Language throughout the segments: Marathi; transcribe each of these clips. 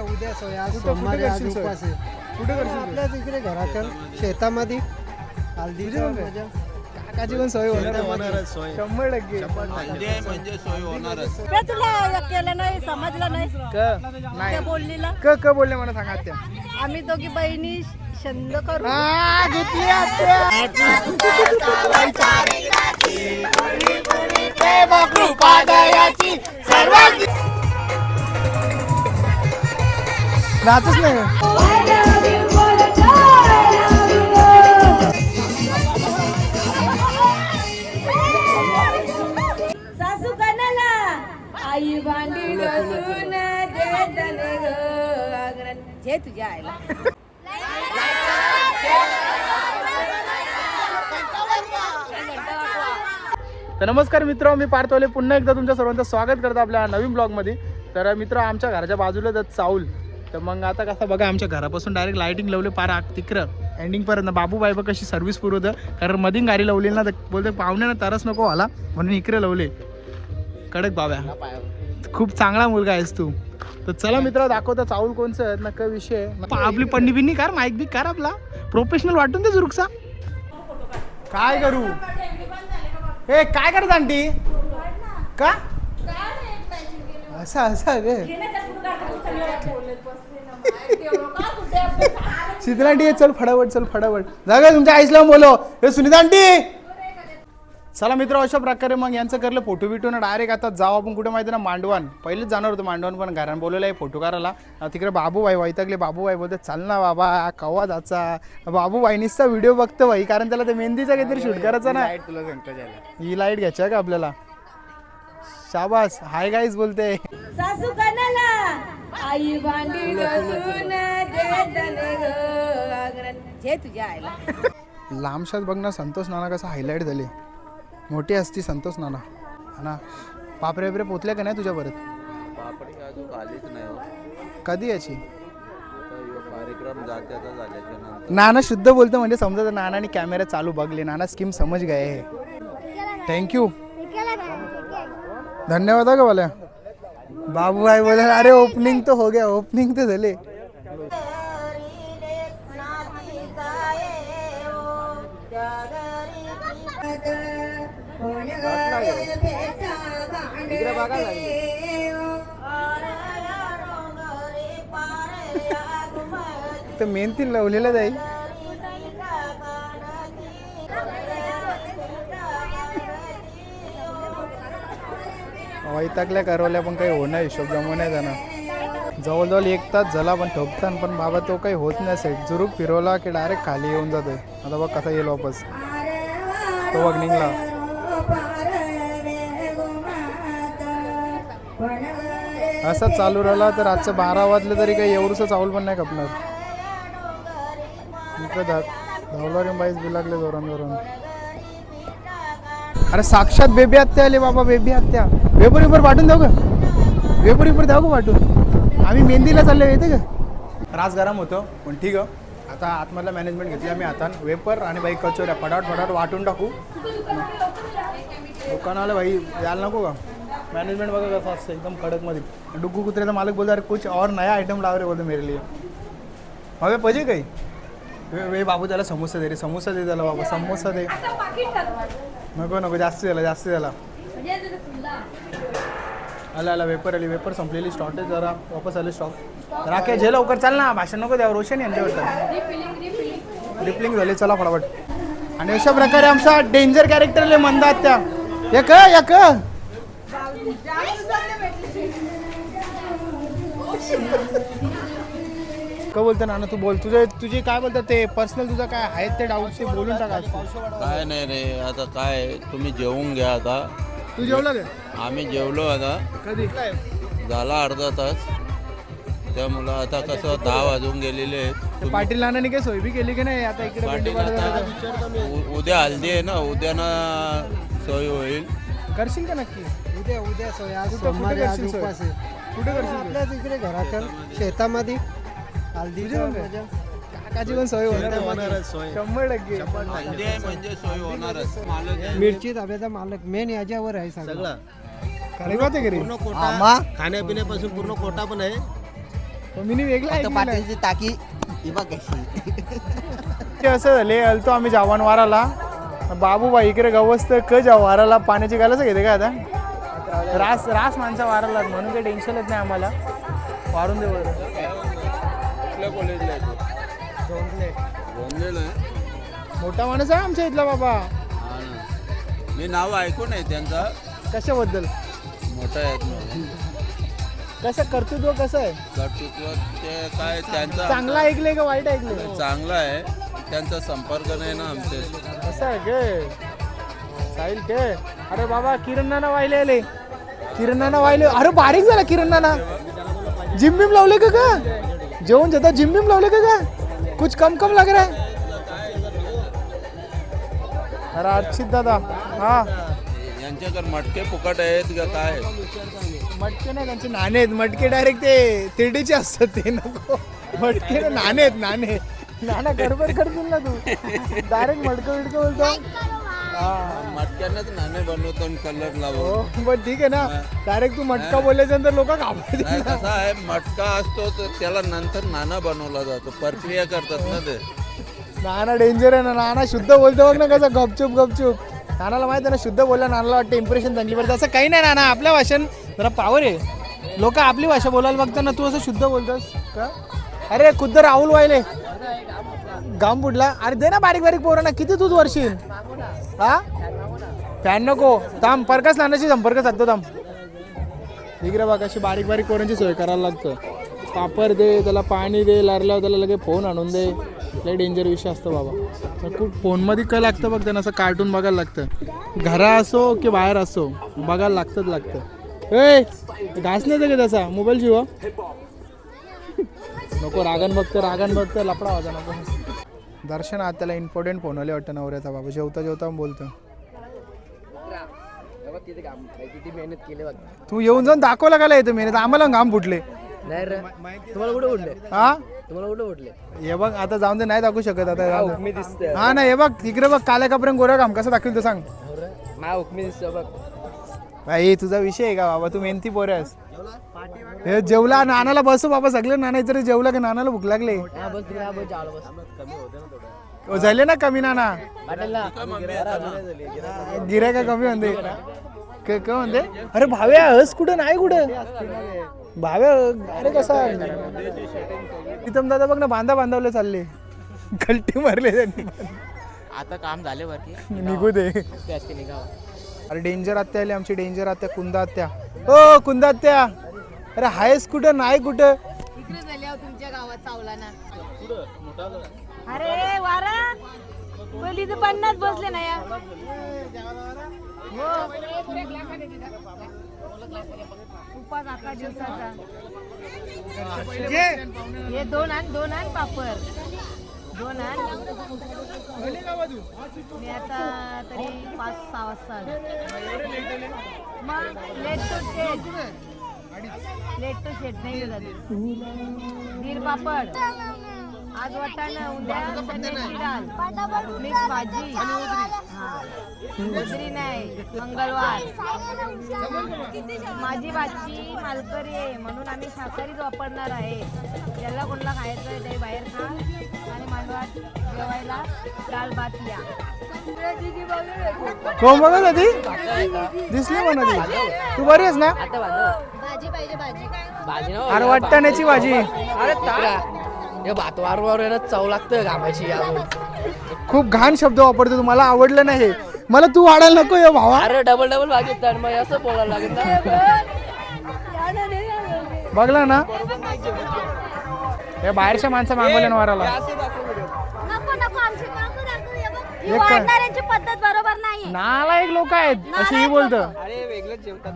उद्या सोमवारी आज उपास आहे. कुठे करशील? आपल्याच इकडे घराच्या शेतामध्ये हल्दीचं मजा. काकाची पण सोय होणारच 100%. म्हणजे सोय होणारच. तुला केलं नाही समजलं नाही नाही बोललीला क बोलले मला सांगा त्या आम्ही दोघी बहिणी छंद करू घेतली नाचच नाही. सासू कणाला आई भांडी लसून देतन ग जे तुझ्या आईला तर नमस्कार मित्र, मी पार्थोले पुन्हा एकदा तुमच्या सर्वांचं स्वागत करतो आपल्या नवीन ब्लॉगमध्ये. तर मित्र, आमच्या घराच्या बाजूला तर चाऊल. तर मग आता कसं बघा, आमच्या घरापासून डायरेक्ट लाईटिंग लावले पार तिकडं एंडिंगपर्यंत. बाबूबाई बघ कशी सर्व्हिस पुरवतं, कारण मधीन गाडी लावली ना तर बोलते पाहुण्यानं तरच नको आला म्हणून इकडे लावले. कडक बाब्या, खूप चांगला मुलगा आहेस तू. तर चला मित्र, दाखवता चाऊल कोणचं आहे ना, काय विषय. आपली पन्नी बिन्नी कार, माईक बी कार, आपला प्रोफेशनल वाटून दे जुरुकसा. काय करू हे, काय करत आंटी का असं असं रे. शीतल आंटी चल फटाफट, चल फटाफट जागा तुमच्या आईसला बोलो. हे सुनीता आंटी. चला मित्र, अशा प्रकारे मग यांचं करलं फोटो बिटो ना डायरेक्ट आता जाऊ आपण कुठे माहिती ना, मांडवान. पहिलेच जाणार होतं मांडवान, पण घरानं बोलवलं आहे फोटो काढायला. तिकडे बाबूबाई वैतागले. बाबूबाई बोलते चल ना बाबा, कवा जायचा. बाबूबाईनीचा व्हिडिओ बघतो भाई, कारण त्याला ते मेहंदीचा काहीतरी शूट करायचा ना. ही लाईट घ्यायची का आपल्याला. शाबास, हाय गाईज बोलते. सासू कणाला आई भांडी लसून देतन ग जे तुझ्या आईला. लांबशात बघ ना, संतोष नाना कसा हायलाईट झाले. मोठी असती संतोष नाना ना. पापरे वगैरे पोचल्या का नाही तुझ्या परत? पापडी अजून आलीच नाही हो. कधी याची कार्यक्रम जात्याचा झाल्याच्या नंतर. नाना शुद्ध बोलतो म्हणजे समजा, नानाने कॅमेरा चालू बघले, नाना स्कीम समज गए. थँक्यू, धन्यवाद का बोला. बाबू भाई बोले अरे ओपनिंग तो हो गया, ओपनिंग तो झाले. तर मेहनती लावलेलं जाईल. वैतागल्या करवल्या पण काही होणार, हिशोब जमवण्यात जाणार. जवळजवळ 1 तास झाला पण ठोकतान, पण बाबा तो काही होत नाही. सेट जुरूक फिरवला की डायरेक्ट खाली येऊन जातोय. आता बघ कसा येईल वापस. तो बघ निघला. असं चालू राहिला तर आजचं 12 वाजले तरी काही एवढंसं चावल पण नाही खपणार. धावला बाईस बिलागले जोरान जोरान. अरे साक्षात बेबी आत्या आले बाबा, बेबी आत्या. वेपर विपर पाठवून जाऊ का, वेपर विपर द्याऊ का पाठवून. आम्ही मेहंदीला चाललो, येते का. रास गरम होतं पण ठीक आहे. आता आतमधला मॅनेजमेंट घेतली आम्ही हातान. वेपर आणि बाई कचोऱ्या फटाफट वाटून टाकू. दुकानाला भाई यायला नको का. मॅनेजमेंट बघा कसं असतं, एकदम कडकमध्ये. डुग्गू कुत्र्याचा मालक बोलतो अरे कुछ और नया आयटम लाव रे बोलतो मेरे लिए. हवे पाहिजे काही वे बाबू, त्याला समोसा दे रे, समोसा दे त्याला बाबा, समोसा दे. नको नको, जास्त झाला जास्त झाला. आला वेपर आली, वेपर संपलेली. स्टॉक जरा वापस आले स्टॉक. राखे जे लवकर चाल ना, भाषण नको द्यावं. रोशन यांच्यावर रिप्लिंग झाली. चला फटाफट. आणि अशा प्रकारे आमचा डेंजर कॅरेक्टरले म्हणतात त्या एक एक का बोलतो ना तू बोल. तुझे काय बोलतात ते पर्सनल, तुझं काय आहे ते डाऊट ते बोलून टाका. काय नाही रे, आता काय तुम्ही जेवून घ्या. आता तू जेवला का? आम्ही जेवलो आता. कधी झाला अर्धा तास. त्यामुळं आता कसं 10 वाजून गेलेले आहेत. पाटील नानाने काय सोय बी केली की नाही आता इकडे? पाटील आता उद्या हल्दी आहे ना, उद्या ना सोय होईल. करशील का नक्की? उद्या सोय. आज सोमवारी आज उपास आहे. कुठे करशील? आपल्याच इकडे घराच्या शेतामध्ये हल्दीचं मजा. काकाची पण सोय होणारच 100%. म्हणजे सोय होणारच. मिरची धाब्याचा मालक मेन याच्यावर आहे सगळं. खरी बात आहे घरी पूर्ण कोटा खाण्यापिण्यापासून पूर्ण कोटा पण आहे. मी वेगळा ऐकलेलं आहे. पाटीलची टाकी ही बघ कशी. ते असं झाले अलतो आम्ही जावान वाराला बाबूबाई इकडे गवस्त क जा वाराला पाण्याची गालाच घेते का आता रास रास माणसा वाराला म्हणून काही टेन्शनच नाही आम्हाला. वारून दे बरं. कुठल्या कॉलेजला आहे झोंबलेला आहे. मोठा माणूस आहे आमच्या इथला बाबा. हा ना. मी नाव ऐकून आहे त्यांचा. कशाबद्दल मोठा आहेत कसं कर्तृत्व कसं आहे कर्तृत्व ते काय त्यांचा चांगला ऐकलंय का वाईट ऐकलंय चांगला आहे. त्यांचा संपर्क नाही ना आमच्याशी. कसं आहे के साहिल के अरे बाबा किरण नाना वाहिले आले. किरण नाना वाहिले अरे बारीक झाला किरण नाना. जिम बिम लावले का जेवण जेता जिम बिम लावले का कुछ कम कम लग रहा है. अरे अर्चित दादा हा यांच्याकडे मटके फुकट आहेत का काय. मटके नाही त्यांचे नाणे आहेत. मटके डायरेक्ट ते तिरडीचे असतात ते नको. मटके ना नाणे आहेत नाणे. नाना गडबड करतील ना तू डायरेक्ट मटकं विटकं बोलतो. मटक्यांनाच नाणे बनवतो आणि कलर लावतो. हो पण ठीक आहे ना डायरेक्ट तू मटका बोलल्यानंतर लोक घाबरतील नाही ना. कसा आहे मटका असतो तर त्याला नंतर नाणं बनवला जातो. प्रक्रिया करतात ना ते. नाना डेंजर आहे ना. नाना शुद्ध बोलतो बघ ना कसं गपचूप गपचूप. नानाला माहिती आहे ना शुद्ध बोलला नानाला वाटतं इम्प्रेशन चांगली पडतं. असं काही नाही नाना आपल्या भाषण जरा पावर आहे. लोक आपली भाषा बोलायला बघताना तू असं शुद्ध बोलतोस का. अरे खुद्द राहुल वाहिले गाम बुडला. अरे दे ना बारीक बारीक पोरांना किती तूच वर्षील हा फॅन नको थांब परकाच नानाशी संपर्क साधतो थांब. ठीक रे बा कशी बारीक बारीक पोरांची सोय करायला लागतं. पापड दे त्याला पाणी दे लारल्यावर त्याला लगेच फोन आणून दे. लय डेंजर विषय असतो बाबा. खूप फोनमध्ये काय लागतं बघ त्यांना असं कार्टून बघायला लागतं. घरा असो की बाहेर असो बघायला लागतं. ए घास नाही का तसा मोबाईल शिव नको. रागण बघतं लपडा होता नको. दर्शन आज त्याला इम्पॉर्टंट फोन आले वाटतं नवऱ्याचा बाबा. जेवता जेवता बोलतो किती मेहनत केली बघ. तू येऊन जाऊन दाखवला का येतो मेहनत. आम्हाला घाम फुटले नाही रे तुम्हाला कुठे उठले. हा तुम्हाला कुठे उठले. हे बघ आता जाऊन दे नाही दाखवू शकत आता. हुकमी दिसते. हा ना हे बघ तिकडे बघ काल्या कपड्यान गोऱ्या घाम कसं दाखवलं तर सांग. मा हुकमी दिसतो बघ. भाई तुझा विषय आहे का बाबा. तू मेहनती पोर आहेस. हे जेवला नानाला बसू बाबा सगळं. नाना जरी जेवला का नानाला भूक लागले. झाले ना कमी नाना गिराय का कमी म्हणते काय म्हणते. अरे भाव्या हस कुठं नाही कुठं भाव्या. अरे कसा प्रीतम दादा बघ ना बांधावले चालले कल्टी मारले त्यांनी. आता काम झाले बाकी निघू दे. निघावा. अरे डेंजर आत्या आली आमची. डेंजर आत्या कुंदा आत्या. ओ कुंदा आत्या अरे हायस कुठं नाही कुठं. इकडे झाले तुमच्या गावात चावला ना. अरे वारा पहिली तर 50 बसले ना या. उपास अकरा दिवसाचा. हे दोन आण पापड 2 आण. मी आता तरी 5-6 वाजता आलो. मग लेट टू शेट नाही जात. दीड पापड आज वाटाणा उद्या चण्याची डाळ मिक्स भाजी. उदरी नाही मंगळवार. माझी भाजी मालकरी आहे म्हणून आम्ही शाकाहारीच वापरणार आहे. ज्याला कोणाला खायचं आहे ते बाहेर खा आणि मांडवात जेवायला डाळ भात या. कोण बघत होती दिसली म्हणा ती. तू बरी आहेस ना. भाजी पाहिजे भाजी. अरे वाटाण्याची भाजी. हे भात वारंवार चव लागतं घामाची. खूप घाण शब्द वापरतो तुम्हाला आवडलं नाही. मला तू वाढायला नको ये भावा. अरे डबल भाजी येतात मग असं बोलायला लागेल ना. बघला ना हे बाहेरच्या माणसं मागवल्या वाराला. वाढणाऱ्यांची पद्धत बरोबर नाही. नाला एक लोक आहेत अशी ही बोलत. अरे वेगळंच जेवतात.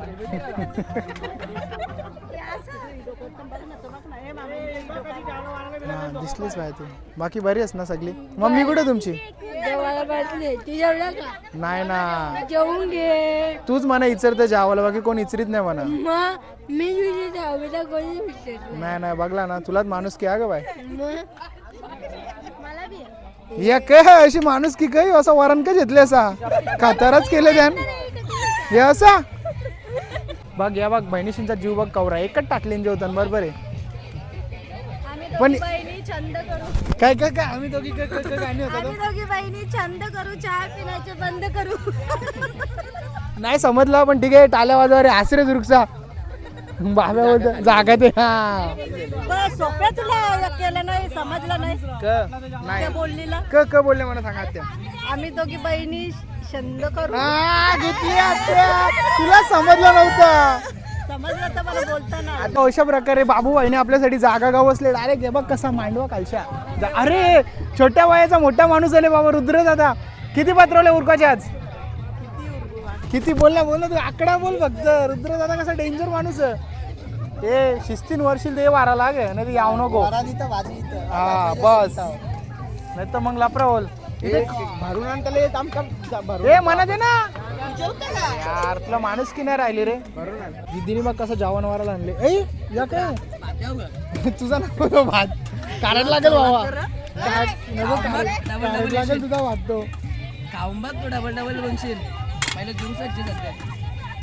दिसलीच पाहिजे तू. बाकी बरी आहेस ना सगळी. मम्मी कुठे तुमची. जेवायला बसले तू जेवला का. नाही ना जेवून घे. तूच म्हणा इचरते जेवायला बाकी कोण इचरीत नाही म्हणा. मग मी तुझी दहावीला कोणी विचारलं. नाही बघला ना तुलाच माणूस की ग बाय. मला बी या काय अशी माणूस की काही असा वरण का घेतले असा खातारच केले त्यान हे असा बघ या बघ बहिणीशींचा जीव बघ कवरा एकच टाकले जेवताना बरोबर आहे. आम्ही पण- दोघी बहिणी छंद करू काय काय काय आम्ही दोघी काय काय काय गाणी होता आम्ही दोघी बहिणी छंद करू चहा पिण्याचे बंद करू. नाही समजलं पण ठीक आहे. टाल्या वाजवा रे आसरे दुर्गचा बाब्या बोलतो जागा ते हा बस सोप्या तुला केलं नाही समजलं नाही नाही बोललीला क बोलले मला सांगा त्या आम्ही दोघी बहिणी छंद करू घेतली आत्या तुला समजलं नव्हतं. समजलं तर मला बोलताना आता अशा प्रकारे बाबू भाईने आपल्यासाठी जागा गावसले डायरेक्ट बघ कसा मांडवा खालच्या अरे छोट्या वयाचा मोठा माणूस आले बाबा रुद्र दादा. किती पत्रवले उरकाचे आज किती बोलला बोल ना तू आकडा बोल फक्त. रुद्र दादा कसा डेंजर माणूस ए शिस्तीन वर्षील ते वारा लागे नाही ते याव नको हा बस नाही तर मग लापरा बोल भरून आणताले ए म्हणा दे ना यार तुला माणूस की नाही राहिली रे. दीदीने मग कसं जेवण वाराला आणले ऐ या काय तुझा नको भात कारण लागेल बाबा कारण लागेल तुझा भात तो खाऊन बघ तू डबल डबल बनशील. पहिले जून सज्जी सध्या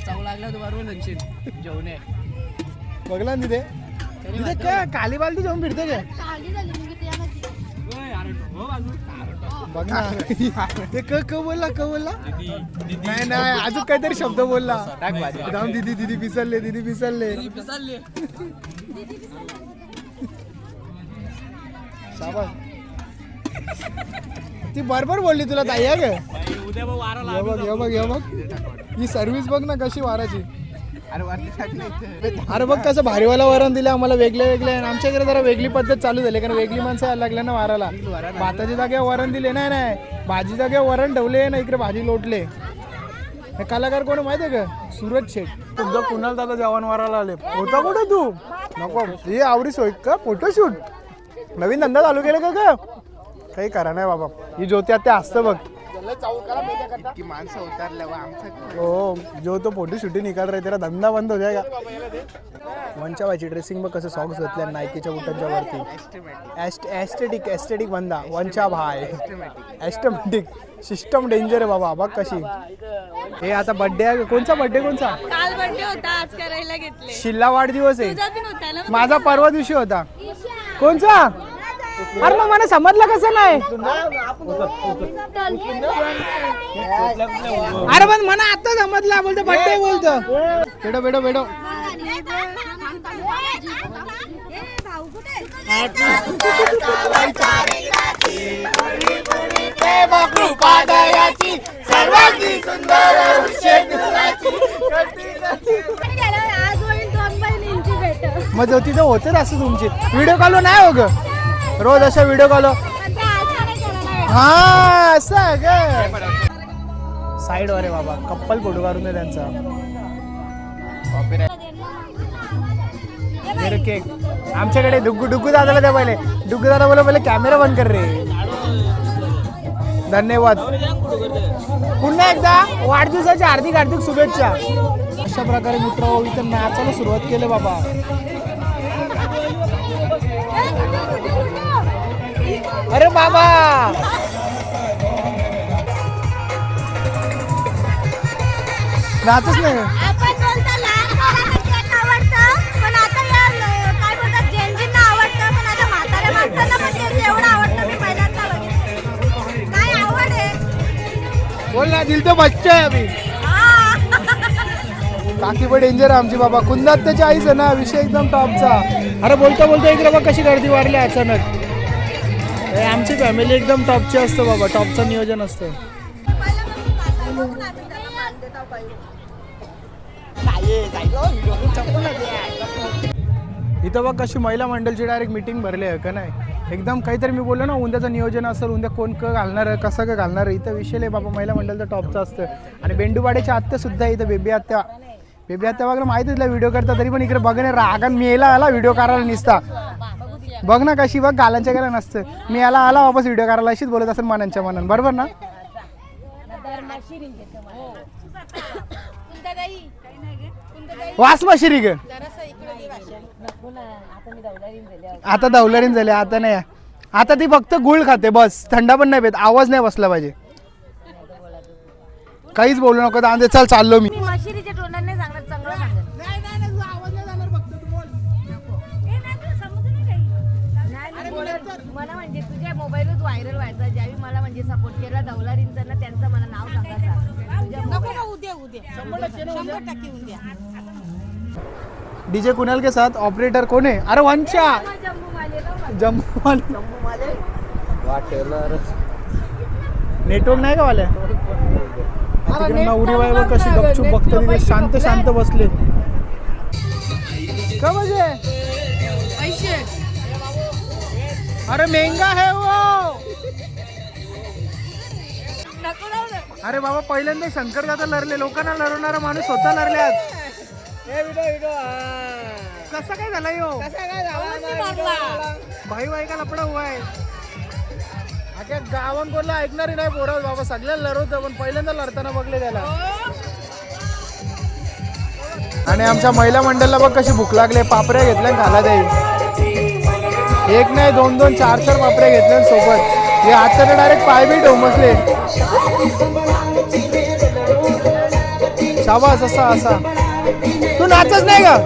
चव लागला तू बरोबर बनशील जेवण आहे. बघला ना तिथे तिथे काय काली बालती जाऊन फिरते काय बघ ना ते क बोलला नाही नाही अजून काहीतरी शब्द बोलला जाऊन दीदी दीदी पिसलले दीदी पिसलले शाबास. ती बरोबर बोलली तुला ताई आहे ग बघ ही सर्व्हिस बघ ना कशी वाराची. अरे बघ कसं भारीवाला वरण दिलं आम्हाला वेगळे वेगळे. आमच्या इकडे जरा वेगळी पद्धत चालू झाली कारण वेगळी माणसं यायला लागल्या ना वाराला. भाताच्या जागेवर वरण दिले नाही भाजी जागेवर वरण ठेवले ना इकडे भाजी लोटले. हे कलाकार कोण माहिती आहे का सूरज शेठ. तुमचा कुणाल दादा जवान वाराला आले होता कुठे तू नको हे आवडी सोय का फोटोशूट नवीन धंदा चालू केलं का ग काही करा नाही बाबा. ही ज्योती आता असतं बघ हो जो तो फोटो शूटिंग निकाल रहे तेरा धंदा बंद हो जाएगा. वंचा व्हायची ड्रेसिंग बघ कसं सॉक्स घातल्या नायकीच्या बुटांच्या वरती एस्थेटिक बंदा वंचा भाई एस्टमॅटिक सिस्टम डेंजर आहे बाबा. बघ कशी हे आता बर्थडे आहे. कोणचा बर्थडे कोणचा काल बर्थडे होता आज करायला घेतले. शिल्ला वाढदिवस आहे तुझा पण होता ना माझा परवा दिवशी होता. कोणचा अरे मग मला समजलं कसं नाही अरे पण मला आता समजला बोलतो बर्थडे बोलतो बेडो बेडो मग जो तिथं होतेच असं तुमची व्हिडिओ कॉल नाही हो ग रोज अशा व्हिडिओ कॉल हा असं आहे ग साईड वर आहे बाबा कप्पल फोटो काढून दे त्यांचा मेरे केक आमच्याकडे डुग्गू दादाला द्या पहिले. डुग्गू दादा बोला पहिले कॅमेरा बंद कर रे. धन्यवाद पुन्हा एकदा वाढदिवसाच्या हार्दिक शुभेच्छा. अशा प्रकारे मित्र इथं नाचायला सुरुवात केली बाबा. अरे बाबा नाचच नाही आपण बोलतो लहान मुलांना केक आवडतं पण आता या काय बोलतात जेंजींना आवडतं पण आता म्हाताऱ्या माणसांना पण केक एवढं आवडतं मी पहिल्यांदा बघितलं. काय आवड आहे बोल ना दिल तो बच्चा आहे अभी काकी पण डेंजर आहे आमची बाबा. कुंदात त्याची आईच आहे ना विषय एकदम टॉपचा. अरे बोलता इकडे बघ कशी गर्दी वाढली अचानक. आमची फॅमिली एकदम टॉपची असतं बाबा टॉपचं नियोजन असतं. इथं बघ कशी महिला मंडळची डायरेक्ट मीटिंग भरली आहे का नाही एकदम काहीतरी मी बोललो ना उद्याचं नियोजन असेल उद्या कोण घालणार कसं का घालणार इथं विषय आहे बाबा. महिला मंडळचं टॉपचं असतं. आणि बेंडूपाड्याच्या आत्या सुद्धा इथं बेबी आत्या वगैरे माहिती तिला व्हिडिओ करता तरी पण इकडे बघणे रागान मी यायला आला व्हिडिओ करायला निसता. बघ ना कशी बघ गालांच्या गेला नसतं मी याला आला वापस व्हिडिओ करायला अशीच बोलत असेल मनांच्या मनान बरोबर ना. वास माशिरी ग आता दौलरीन झाले आता नाही आता ती फक्त गुळ खाते बस. थंडा पण नाही पेत आवाज नाही बसला पाहिजे. काहीच बोलू नको चल चाललो मी. शिरीच्या तोंडाने नाही सांगणार, चांगलं सांगेल. नाही तू आवाज नाही जाणार फक्त तू बोल. नाही बोलत. मला म्हणजे तुझ्या मोबाईलवर व्हायरल व्हायचा, ज्यावेळी मला म्हणजे सपोर्ट केला दौलारींचं ना, त्यांचं मला नाव सांगायचं. डीजे कुणाल के साथ ऑपरेटर कोण आहे? अरे वंशा जम्मू वाले. नेटवर्क नाही का वाल्या? तिकडे नवरी बायको कशी गपचूप बघतो तिथे शांत शांत बसले. का म्हणजे? अरे महंगा है वो. अरे बाबा पहिल्यांदा शंकर दादा लढले, लोकांना लढवणारा माणूस स्वतः लढले आज. कसा काय झाला यो? भाई का लपडा हुआ आहे. अख्या गावान कोणला ऐकणारी नाही पोरं बाबा, सगळ्यांना लढवतं पण पहिल्यांदा लढताना बघले त्याला. आणि आमच्या महिला मंडळाला बघ कशी भूक लागले, पापड्या घेतल्या घाला द्यावी. एक नाही 2-2 4-4 पापड्या घेतल्या सोबत. हे आता डायरेक्ट पायबीट होऊन बसले. शाबास. असा तू नाचच नाही का?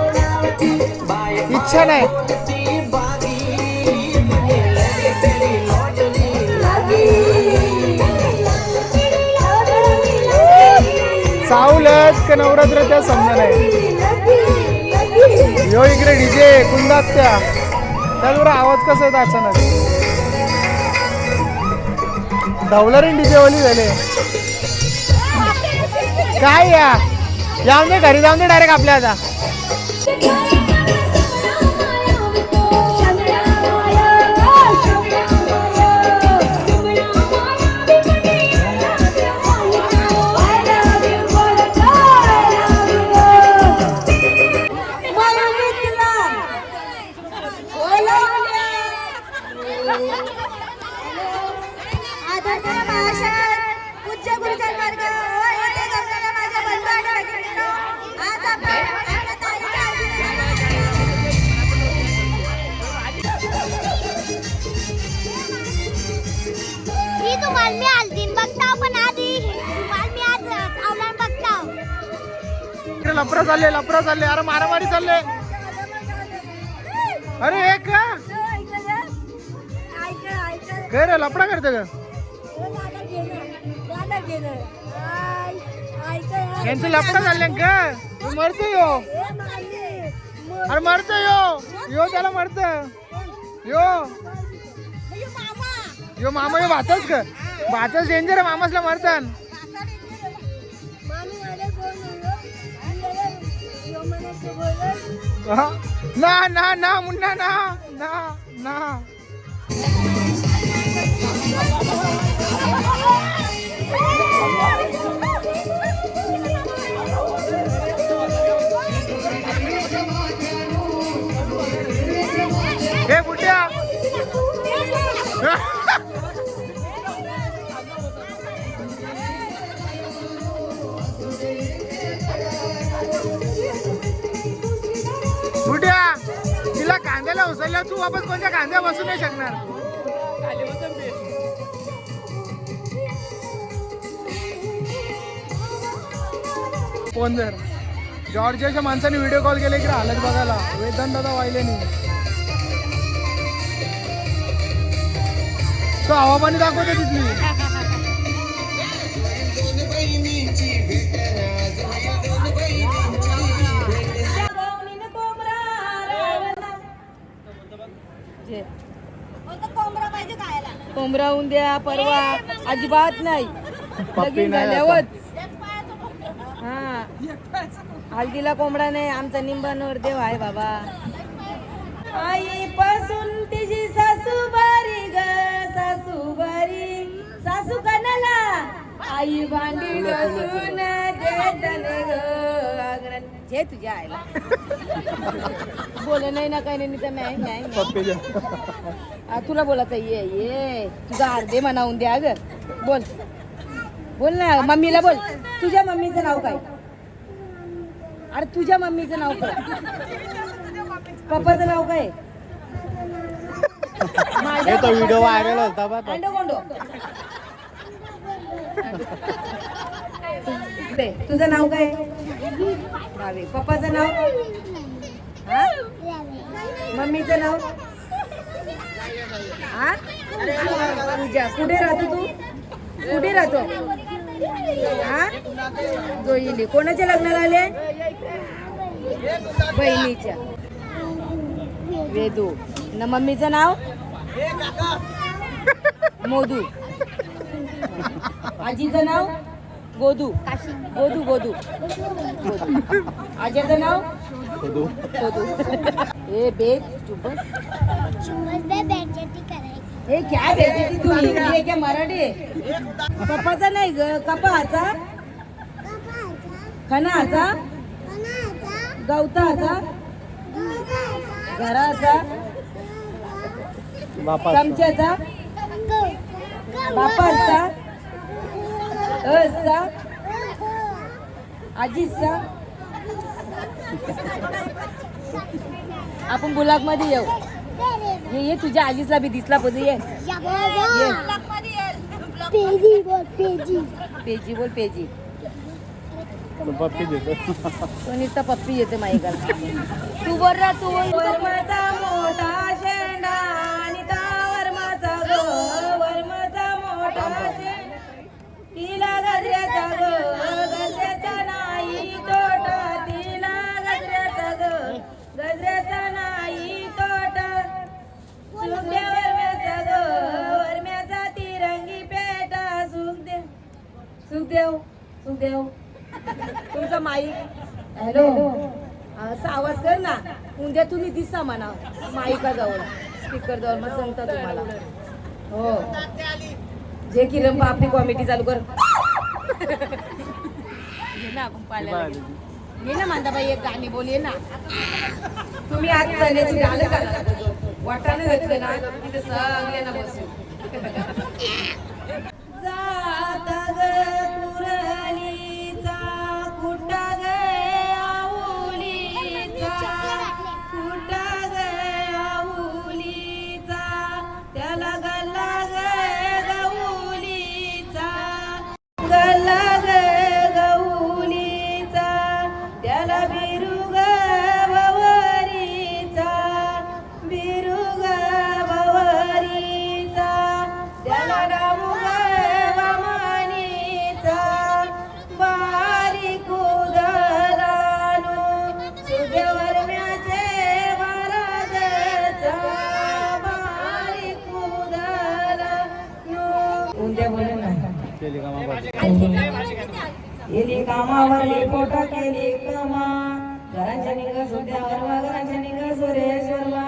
इच्छा नाही. सावलत का नवरात्र त्या समजा नाही. यो इकडे डीजे कुंदात त्यावर आवाज कसा येतो अचानक. धवलरीन डीजे वाली झाले काय या. जाऊन दे घरी, जाऊन दे डायरेक्ट आपल्या आता. लपरा चालले. अरे मारामारी चालले. अरे एक काय रे लपडा करते का? यांचं लपडा चालले का? मरतो यो. अरे मरतो यो त्याला मरत यो मामा. यो भातच का? भातच डेंजर आहे. मामासला मरतान. ना मुन्ना ना. हे बुड्या बुड्या तिला कांद्याला उचलल्या, तू वापस कोणत्या कांद्या बसू नाही शकणार. कोण जर जॉर्जियाच्या माणसाने व्हिडिओ कॉल केले की हालत बघायला. वेदांत दादा वाहिले नाही. तो हवापाणी दाखवते तिथली. कोंबडा उंद्या परवा अजिबात नाही. लगीन झाल्यावर हा हल्दीला कोंबडा नाही. आमचा निंबानवर देव आहे बाबा. आई पासून तिची सासू बारी ग, सासू बारी. सासू कणाला आई भांडी घासून देतने ग अंगणात. जे तुझ्या आईला बोल नाही ना काही नाही तर नाही. तुला बोलायचं ये तुझा अर्धे म्हणावून द्या ग. बोल ना मम्मीला बोल. तुझ्या मम्मीचं नाव काय? अरे तुझ्या मम्मीचं नाव काय? पप्पाचं नाव काय? तो व्हिडिओ व्हायरल होता बा. तुझं नाव काय? भावे. पप्पाचं नाव? हा? मम्मीचं नाव? हा? पूजा. कुठे राहतो तू? कुठे राहतो? हा? जोईली. कोणाच्या लग्नाला आले? बहिणीच्या. वेदू. न मम्मीचं नाव? मोदू. आजीचं नाव? गोदू. गोदू गोदू. आजीचं नाव? गोदू. ए बेद चुबस. हे क्या बेइज्जती तू हिंदी आहे क्या मराठी आहे? पप्पाचा नाही ग. कपाचा? खणाचा? गवताचा? घराचा? चमच्याचा? बापाचा? असा? आजीचा? आपण ब्लॉग मध्ये येऊ. ये तुझ्या आजीसला बी दिसला पाहिजे. ये पेजी बोल. पेजी पप्पी देतो. तो नुसता पप्पी येते माईकडे. तू बोल रा. तू वर्माचा मोठा शेंडा आणि ता वर्माचा ग. वर्माचा मोठा शेंडा तिला गजऱ्याचा ग. गजऱ्याचा नाही तोटा. तिला गजऱ्याचा ग. गजऱ्याचा नाही तोटा. सुखद्या वर्म्याचा ग. वर्म्याचा तिरंगी पेटा. सुखदेव सुखदेव सुखदेव. तुमचा माईक. हॅलो. असा आवाज कर ना. उद्या तुम्ही दिसा म्हणा माईका जवळ स्पीकर जवळ. मग सांगता तुम्हाला. हो जे की रंपा आपली कॉमेडी चालू कर. ये ना आपण पाहिलं. ये ना मांदाबाई एक गाणी बोलिये ना. तुम्ही आज चण्याची डाळ घाला. वाटाणे घेतले ना तिथे सगळे ना बसू. जाता ग पुरणीचा कुटा ग आऊलीचा. कुटा ग आऊलीचा. त्याला गल्ला ग गऊलीचा. गल्ला ग गऊलीचा. त्याला बिरू ग बवरीचा. बिरू ग बवरीचा. त्याला डामू ग वामानीचा. बारीक उदलानू सुदेवर्म्याचे महाराजाचा. बारीक उदलानू. उद्या बोलू ना. केली कामावरली पोट केली कमा. घरांच्या निघ सुद्यावर वा. घरांच्या निघ सुरेश्वर वा.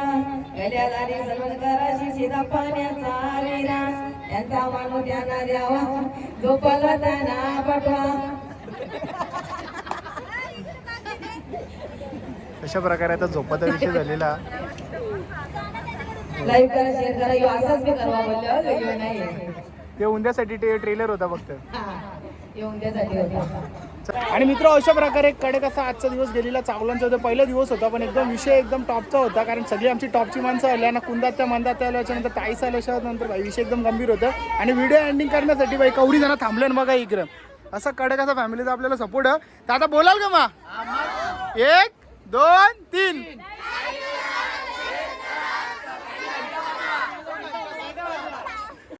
गेल्या गाडी सलवन कराशी सीधा पाण्याचा विरा. यांचा मानू त्यांना द्यावा. झोपला त्यांना पाठवा. अशा प्रकारे आता झोपाचा विषय झालेला. लाईव्ह करा, शेअर करा. यो असाच मी करवा बोलले. नाही ते उद्यासाठी ट्रेलर होता फक्त. येऊन त्यासाठी होता. आणि मित्र अशा प्रकारे कडक असा आजचा दिवस गेलेला. चावलांचा होता पहिला दिवस होता पण एकदम विषय एकदम टॉपचा होता. कारण सगळी आमची टॉपची माणसं आल्या ना. कुंदात त्या मंदात त्या आल्याच्यानंतर ताईस आल्याच्या नंतर भाई विषय एकदम गंभीर होतं. आणि व्हिडिओ एंडिंग करण्यासाठी भाई कवडी जण थांबले ना बघा इकडं. असा कडक असा फॅमिलीचा आपल्याला सपोर्ट आहे. तर आता बोलाल का मा? 1 2 3